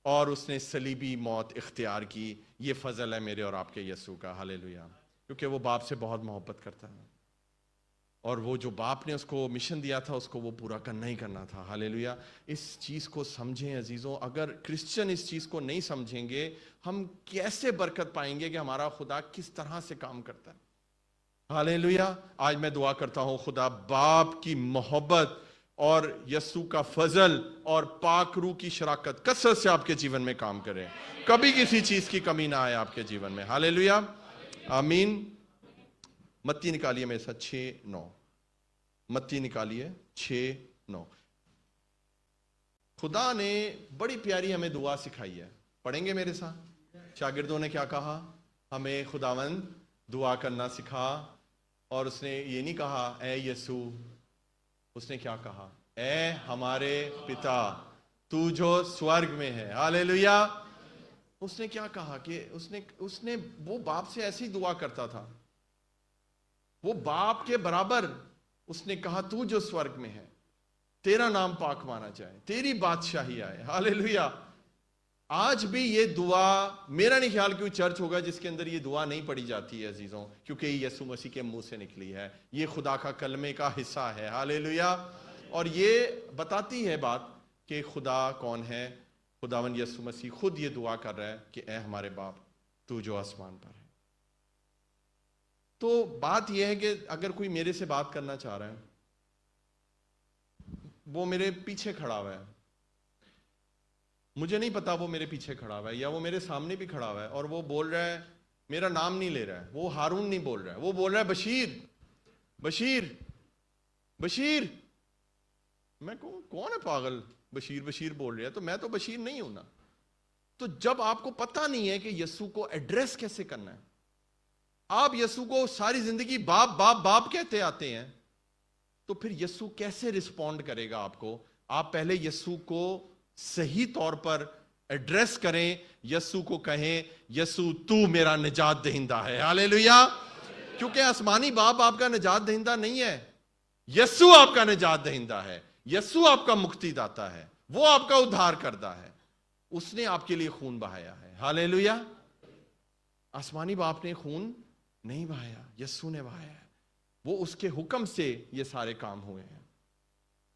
اور اس نے صلیبی موت اختیار کی. یہ فضل ہے میرے اور آپ کے یسوع کا. ہاللیلویا. کیونکہ وہ باپ سے بہت محبت کرتا ہے اور وہ جو باپ نے اس کو مشن دیا تھا اس کو وہ پورا کرنا ہی کرنا تھا. ہاللیلویا. اس چیز کو سمجھیں عزیزوں. اگر کرسچن اس چیز کو نہیں سمجھیں گے ہم کیسے برکت پائیں گے کہ ہمارا خدا کس طرح سے کام کرتا ہے. ہاللیلویا. آج میں دعا کرتا ہوں خدا باپ کی محبت اور یسوع کا فضل اور پاک روح کی شراکت کثرت سے آپ کے جیون میں کام کرے. کبھی کسی چیز کی کمی نہ آئے آپ کے جیون میں. ہاللیلویا. آمین. متی نکالیے میرے ساتھ 6:9. متی نکالیے 6:9. خدا نے بڑی پیاری ہمیں دعا سکھائی ہے. پڑھیں گے میرے ساتھ؟ شاگردوں نے کیا کہا؟ ہمیں خداوند دعا کرنا سکھا. اور اس نے یہ نہیں کہا اے یسوع، اس نے کیا کہا؟ اے ہمارے پتا تو جو سورگ میں ہے. ہاللیلویا. اس نے کیا کہا کہ اس نے وہ باپ سے ایسی دعا کرتا تھا، وہ باپ کے برابر. اس نے کہا تو جو سورگ میں ہے تیرا نام پاک مانا جائے، تیری بادشاہی آئے. ہاللیلویا. آج بھی یہ دعا میرا نہیں خیال کوئی چرچ ہوگا جس کے اندر یہ دعا نہیں پڑھی جاتی ہے عزیزوں، کیونکہ یہ یسوع مسیح کے منہ سے نکلی ہے. یہ خدا کا کلمے کا حصہ ہے. ہاللیلویا. اور یہ بتاتی ہے بات کہ خدا کون ہے. خداوند یسوع مسیح خود یہ دعا کر رہا ہے کہ اے ہمارے باپ تو جو آسمان پر ہے. تو بات یہ ہے کہ اگر کوئی میرے سے بات کرنا چاہ رہا ہے، وہ میرے پیچھے کھڑا ہوا ہے، مجھے نہیں پتا وہ میرے پیچھے کھڑا ہوا ہے یا وہ میرے سامنے بھی کھڑا ہوا ہے اور وہ بول رہا ہے، میرا نام نہیں لے رہا ہے، وہ ہارون نہیں بول رہا ہے، وہ بول رہا ہے بشیر بشیر بشیر. میں کہوں کون ہے پاگل بشیر بشیر بول رہا ہے؟ تو میں تو بشیر نہیں ہوں نا. تو جب آپ کو پتہ نہیں ہے کہ یسوع کو ایڈریس کیسے کرنا ہے، آپ یسوع کو ساری زندگی باپ باپ باپ کہتے آتے ہیں، تو پھر یسوع کیسے رسپونڈ کرے گا آپ کو؟ آپ پہلے یسوع کو صحیح طور پر ایڈریس کریں. یسوع کو کہیں یسوع تو میرا نجات دہندہ ہے. ہاللیلویا. کیونکہ آسمانی باپ آپ کا نجات دہندہ نہیں ہے، یسوع آپ کا نجات دہندہ ہے. یسوع آپ کا مکتی داتا ہے، وہ آپ کا ادھار کردہ ہے. اس نے آپ کے لیے خون بہایا ہے. ہاللیلویا. آسمانی باپ نے خون نہیں بہایا، یسوع نے بہایا ہے. وہ اس کے حکم سے یہ سارے کام ہوئے ہیں.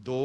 2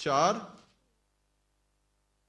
4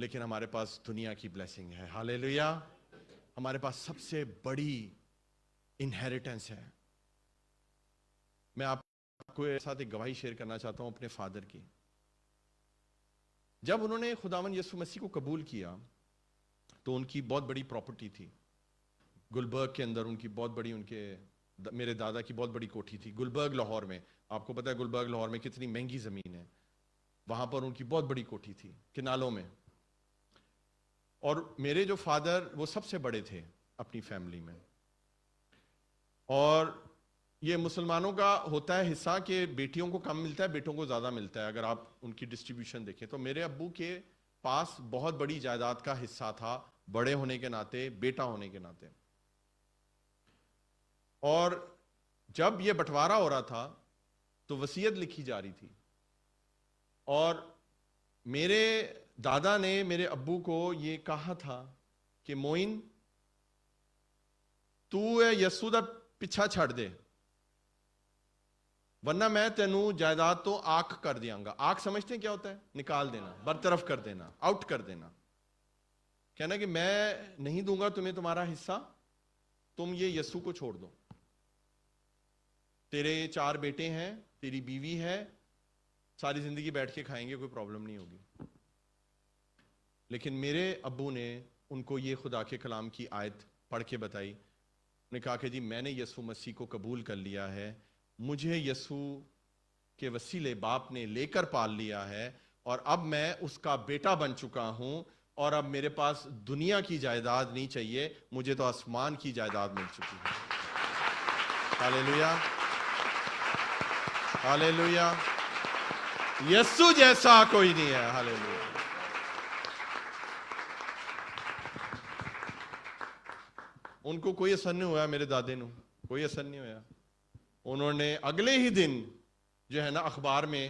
لیکن ہمارے پاس دنیا کی بلیسنگ ہے. ہاللیلویا. ہمارے پاس سب سے بڑی انہیریٹنس ہے. میں آپ کو ساتھ ایک گواہی شیئر کرنا چاہتا ہوں اپنے فادر کی. جب انہوں نے خداوند یسوع مسیح کو قبول کیا تو ان کی بہت بڑی پراپرٹی تھی گلبرگ کے اندر. ان کی بہت بڑی, میرے دادا کی بہت بڑی کوٹھی تھی گلبرگ لاہور میں. آپ کو پتا ہے گلبرگ لاہور میں کتنی مہنگی زمین ہے. وہاں پر ان کی بہت بڑی کوٹھی تھی کنالوں میں. اور میرے جو فادر وہ سب سے بڑے تھے اپنی فیملی میں. اور یہ مسلمانوں کا ہوتا ہے حصہ کہ بیٹیوں کو کم ملتا ہے بیٹوں کو زیادہ ملتا ہے. اگر آپ ان کی ڈسٹریبیوشن دیکھیں تو میرے ابو کے پاس بہت بڑی جائیداد کا حصہ تھا, بڑے ہونے کے ناطے, بیٹا ہونے کے ناطے. اور جب یہ بٹوارا ہو رہا تھا تو وصیت لکھی جا رہی تھی, اور میرے دادا نے میرے ابو کو یہ کہا تھا کہ موئن تو یسوع دا پیچھا چھڑ دے ورنہ میں تینوں جائیداد تو آنکھ کر دیاں گا. آنکھ سمجھتے ہیں کیا ہوتا ہے؟ نکال دینا, برطرف کر دینا, آؤٹ کر دینا. کہنا کہ میں نہیں دوں گا تمہیں تمہارا حصہ, تم یہ یسوع کو چھوڑ دو. تیرے 4 بیٹے ہیں, تیری بیوی ہے, ساری زندگی بیٹھ کے کھائیں گے, کوئی پرابلم نہیں ہوگی. لیکن میرے ابو نے ان کو یہ خدا کے کلام کی آیت پڑھ کے بتائی. نے کہا کہ جی میں نے یسوع مسیح کو قبول کر لیا ہے, مجھے یسوع کے وسیلے باپ نے لے کر پال لیا ہے, اور اب میں اس کا بیٹا بن چکا ہوں, اور اب میرے پاس دنیا کی جائیداد نہیں چاہیے, مجھے تو آسمان کی جائیداد مل چکی ہے. ہاللیلویا, ہاللیلویا. یسوع جیسا کوئی نہیں ہے. ہاللیلویا. ان کو کوئی اثر نہیں ہوا, میرے دادے نو کوئی اثر نہیں ہوا. انہوں نے اگلے ہی دن جو ہے نا اخبار میں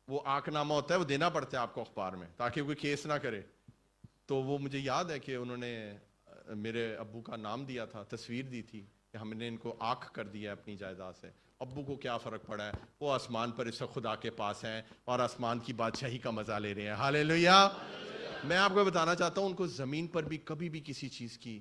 وہ آنکھ نامہ ہوتا ہے وہ دینا پڑتا ہے آپ کو اخبار میں تاکہ کوئی کیس نہ کرے. تو وہ مجھے یاد ہے کہ انہوں نے میرے ابو کا نام دیا تھا, تصویر دی تھی کہ ہم نے ان کو آنکھ کر دیا ہے اپنی جائیداد سے. ابو کو کیا فرق پڑا ہے, وہ آسمان پر اس وقت خدا کے پاس ہیں اور آسمان کی بادشاہی کا مزہ لے رہے ہیں. ہاللیلویا. میں آپ کو بتانا چاہتا ہوں ان کو زمین پر بھی کبھی بھی کسی چیز کی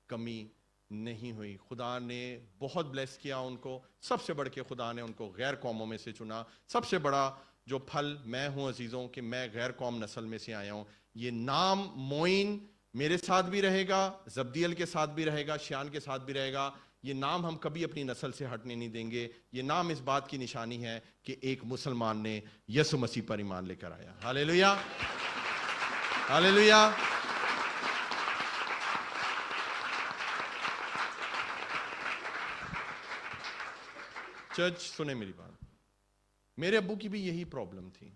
کمی نہیں ہوئی. خدا نے بہت بلیس کیا ان کو. سب سے بڑھ کے خدا نے ان کو غیر قوموں میں سے چنا. سب سے بڑا جو پھل میں ہوں عزیزوں کہ میں غیر قوم نسل میں سے آیا ہوں. یہ نام موئن میرے ساتھ بھی رہے گا, زبدیل کے ساتھ بھی رہے گا, شیان کے ساتھ بھی رہے گا. یہ نام ہم کبھی اپنی نسل سے ہٹنے نہیں دیں گے. یہ نام اس بات کی نشانی ہے کہ ایک مسلمان نے یسوع مسیح پر ایمان لے کر آیا. ہاللیلویا, ہاللیلویا. چرچ سنیں میری بات, میرے ابو کی بھی یہی پرابلم تھی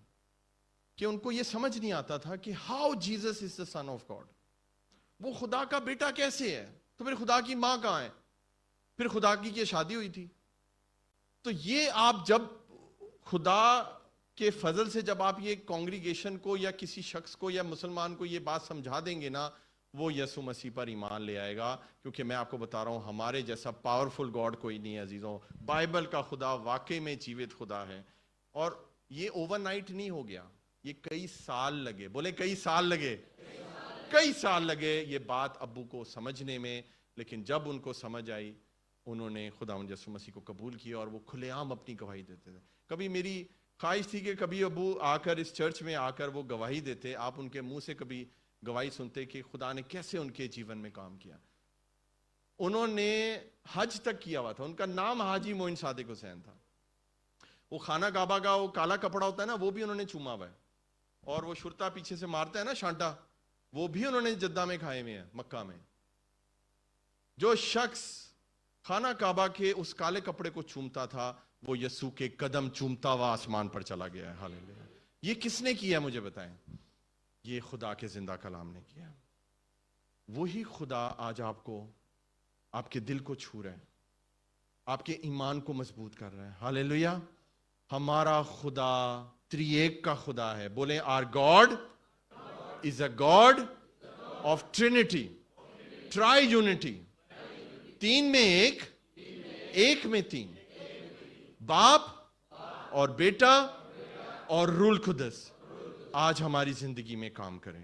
کہ ان کو یہ سمجھ نہیں آتا تھا کہ how Jesus is the son of God. وہ خدا کا بیٹا کیسے ہے؟ تو پھر خدا کی ماں کہاں ہے؟ پھر خدا کی شادی ہوئی تھی. تو یہ آپ جب خدا کے فضل سے جب آپ یہ کانگریگیشن کو یا کسی شخص کو یا مسلمان کو یہ بات سمجھا دیں گے نا, وہ یسوع مسیح پر ایمان لے آئے گا. کیونکہ میں آپ کو بتا رہا ہوں ہمارے جیسا پاورفل گاڈ کوئی نہیں ہے عزیزوں. بائبل کا خدا واقعی میں جیوت خدا ہے, اور یہ اوور نائٹ نہیں ہو گیا, یہ کئی سال لگے. بولے کئی سال لگے, کئی سال لگے یہ بات ابو کو سمجھنے میں. لیکن جب ان کو سمجھ آئی انہوں نے خداوند یسوع مسیح کو قبول کیا, اور وہ کھلے عام اپنی گواہی دیتے تھے. کبھی میری خواہش تھی کہ کبھی ابو آ کر اس چرچ میں آ کر وہ گواہی دیتے, آپ ان کے منہ سے کبھی گواہی سنتے کہ خدا نے کیسے ان کے جیون میں کام کیا. انہوں نے حج تک کیا ہوا تھا. ان کا نام حاجی موئن صادق حسین تھا. وہ خانہ کعبہ کا وہ کالا کپڑا ہوتا ہے نا, وہ بھی انہوں نے چوما ہوا ہے, اور وہ شرطا پیچھے سے مارتا ہے نا شانٹا, وہ بھی انہوں نے جدہ میں کھائے ہوئے ہیں, مکہ میں. جو شخص خانہ کعبہ کے اس کالے کپڑے کو چومتا تھا وہ یسوع کے قدم چومتا ہوا آسمان پر چلا گیا ہے. ہاللیلویا. یہ کس نے کیا مجھے بتائیں؟ یہ خدا کے زندہ کلام نے کیا. وہی خدا آج آپ کو, آپ کے دل کو چھو رہا ہے, آپ کے ایمان کو مضبوط کر رہا ہے. ہاللیلویا. ہمارا خدا تری ایک کا خدا ہے. بولیں our God is a God of Trinity, Tri-unity. 3 میں ایک, ایک میں 3, باپ اور بیٹا اور روح القدس آج ہماری زندگی میں کام کریں.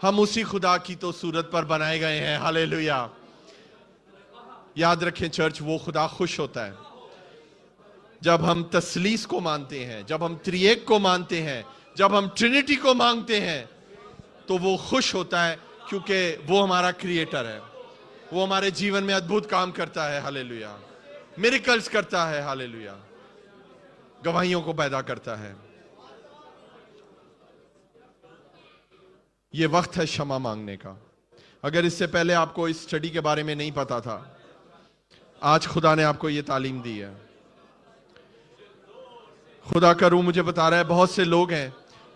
ہم اسی خدا کی تو صورت پر بنائے گئے ہیں. ہاللیلویا. یاد رکھیں چرچ, وہ خدا خوش ہوتا ہے جب ہم تثلیث کو مانتے ہیں, جب ہم ترییک کو مانتے ہیں, جب ہم ٹرینٹی کو مانگتے ہیں, تو وہ خوش ہوتا ہے کیونکہ وہ ہمارا کریٹر ہے. وہ ہمارے جیون میں ادبھت کام کرتا ہے. ہاللیلویا. میریکلز کرتا ہے. ہاللیلویا. گواہیوں کو پیدا کرتا ہے. یہ وقت ہے شمع مانگنے کا. اگر اس سے پہلے آپ کو اس سٹڈی کے بارے میں نہیں پتا تھا, آج خدا نے آپ کو یہ تعلیم دی ہے. خدا کا روح مجھے بتا رہا ہے بہت سے لوگ ہیں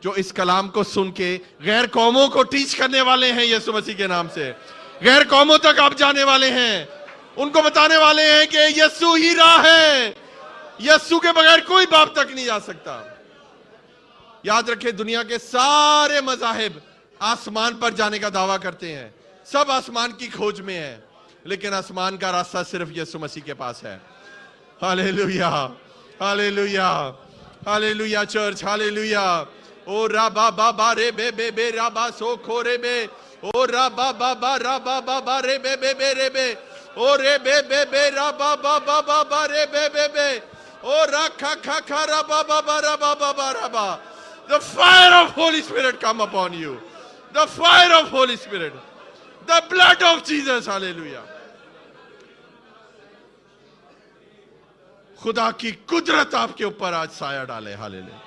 جو اس کلام کو سن کے غیر قوموں کو ٹیچ کرنے والے ہیں. یسوع مسیح کے نام سے غیر قوموں تک آپ جانے والے ہیں, ان کو بتانے والے ہیں کہ یسوع ہی راہ ہے, یسوع کے بغیر کوئی باپ تک نہیں جا سکتا. یاد رکھیں دنیا کے سارے مذاہب آسمان پر جانے کا دعویٰ کرتے ہیں, سب آسمان کی کھوج میں ہیں, لیکن آسمان کا راستہ صرف یسوع مسیح کے پاس ہے. ہاللیلویا. ہاللیلویا. ہاللیلویا چرچ. ہاللیلویا. او را با با با رے بے بے بے را با سو کھو رے بے, او را با با با را با با با رے بے بے بے رے بے, او رے بے بے بے را با با با با با رے بے بے بے, او را کھا کھا کھا را با با با را با با با را با. The fire of Holy Spirit come upon you. The fire of Holy Spirit. The blood of Jesus. Hallelujah. خدا کی قدرت آپ کے اوپر آج سایہ ڈالے. ہاللیلویا.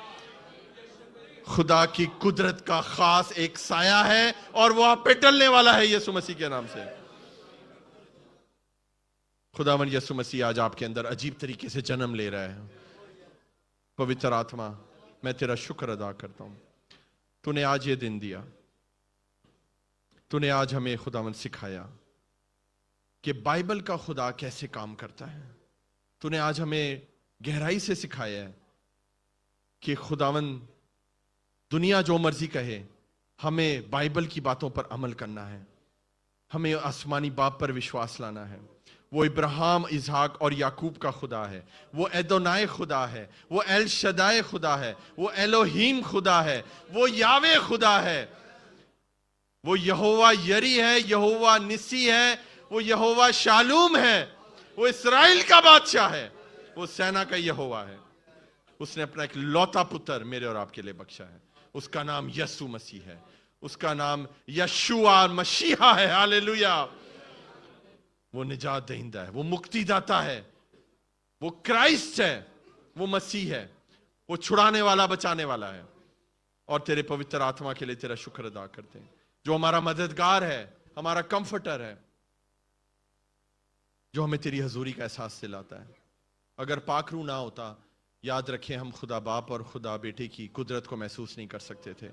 خدا کی قدرت کا خاص ایک سایہ ہے اور وہ آپ پہ ڈلنے والا ہے یسوع مسیح کے نام سے. خداوند یسوع مسیح آج آپ کے اندر عجیب طریقے سے جنم لے رہا ہے. پوتر آتما, میں تیرا شکر ادا کرتا ہوں, تو نے آج یہ دن دیا, تو نے آج ہمیں خداوند سکھایا کہ بائبل کا خدا کیسے کام کرتا ہے. تو نے آج ہمیں گہرائی سے سکھایا ہے کہ خداوند دنیا جو مرضی کہے, ہمیں بائبل کی باتوں پر عمل کرنا ہے, ہمیں آسمانی باپ پر وشواس لانا ہے. وہ ابراہیم, اسحاق اور یعقوب کا خدا ہے, وہ ایدونائے خدا ہے, وہ ایل شدائے خدا ہے, وہ ایلوہیم خدا ہے, وہ یاوے خدا ہے, وہ یہوہ یری ہے, یہوہ نسی ہے, وہ یہوہ شالوم ہے, وہ اسرائیل کا بادشاہ ہے, وہ سینا کا یہوہ ہے. اس نے اپنا ایک لوتا پتر میرے اور آپ کے لیے بخشا ہے. اس کا نام یسوع مسیح ہے, اس کا نام یشوع مسیحا ہے. ہاللیلویا. وہ نجات دہندہ ہے, وہ مکتی داتا ہے, وہ کرائسٹ ہے, وہ مسیح ہے, وہ چھڑانے والا, بچانے والا ہے. اور تیرے پوتر آتما کے لیے تیرا شکر ادا کرتے ہیں جو ہمارا مددگار ہے, ہمارا کمفرٹر ہے, جو ہمیں تیری حضوری کا احساس دلاتا ہے. اگر پاک روح نہ ہوتا, یاد رکھیں ہم خدا باپ اور خدا بیٹے کی قدرت کو محسوس نہیں کر سکتے تھے.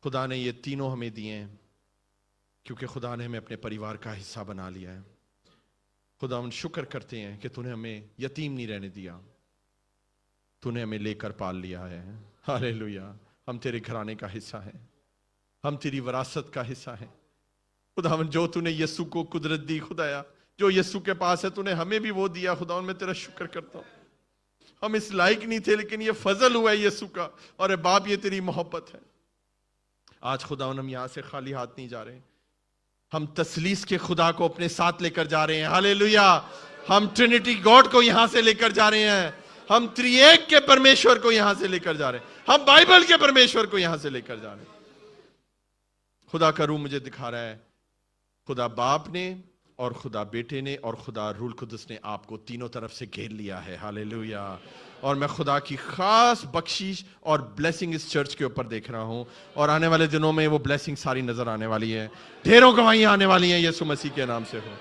خدا نے یہ تینوں ہمیں دیے ہیں کیونکہ خدا نے ہمیں اپنے پریوار کا حصہ بنا لیا ہے. خدا ہم شکر کرتے ہیں کہ تو نے ہمیں یتیم نہیں رہنے دیا, تو نے ہمیں لے کر پال لیا ہے. ہاللیلویا. ہم تیرے گھرانے کا حصہ ہیں, ہم تیری وراثت کا حصہ ہیں. خداوند جو تو نے یسوع کو قدرت دی, خدایا جو یسوع کے پاس ہے تو نے ہمیں بھی وہ دیا. خداوند میں تیرا شکر کرتا ہوں. ہم اس لائق نہیں تھے لیکن یہ فضل ہوا ہے یسوع کا, اور اے باپ یہ تیری محبت ہے. آج خداوند ہم یہاں سے خالی ہاتھ نہیں جا رہے, ہم تثلیث کے خدا کو اپنے ساتھ لے کر جا رہے ہیں. ہاللیلویا. ہم ٹرینٹی گاڈ کو یہاں سے لے کر جا رہے ہیں, ہم ترییک کے پرمیشور کو یہاں سے لے کر جا رہے ہیں, ہم بائبل کے پرمیشور کو یہاں سے لے کر جا رہے ہیں. خدا کا روح مجھے دکھا رہا ہے خدا باپ نے اور خدا بیٹے نے اور خدا روح القدس نے آپ کو تینوں طرف سے گھیر لیا ہے. ہاللیلویا. اور میں خدا کی خاص بخشش اور بلیسنگ اس چرچ کے اوپر دیکھ رہا ہوں, اور آنے والے دنوں میں وہ بلیسنگ ساری نظر آنے والی ہے. ڈھیروں گواہیاں آنے والی ہیں یسوع مسیح کے نام سے ہو.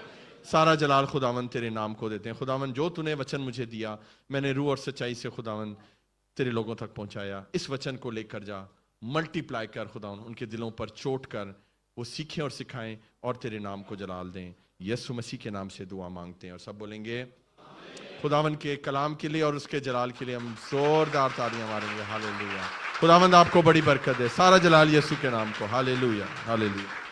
سارا جلال خداوند تیرے نام کو دیتے ہیں. خداوند جو تو نے وچن مجھے دیا, میں نے روح اور سچائی سے خداوند تیرے لوگوں تک پہنچایا. اس وچن کو لے کر جا, ملٹی پلائی کر خداوند, ان کے دلوں پر چوٹ کر وہ سیکھیں اور سکھائیں اور تیرے نام کو جلال دیں. یسوع مسیح کے نام سے دعا مانگتے ہیں, اور سب بولیں گے خداوند کے کلام کے لیے اور اس کے جلال کے لیے ہم زوردار تالیاں ماریں گے. ہاللیلویا. خداوند آپ کو بڑی برکت دے. سارا جلال یسوع کے نام کو. ہاللیلویا. ہاللیلویا.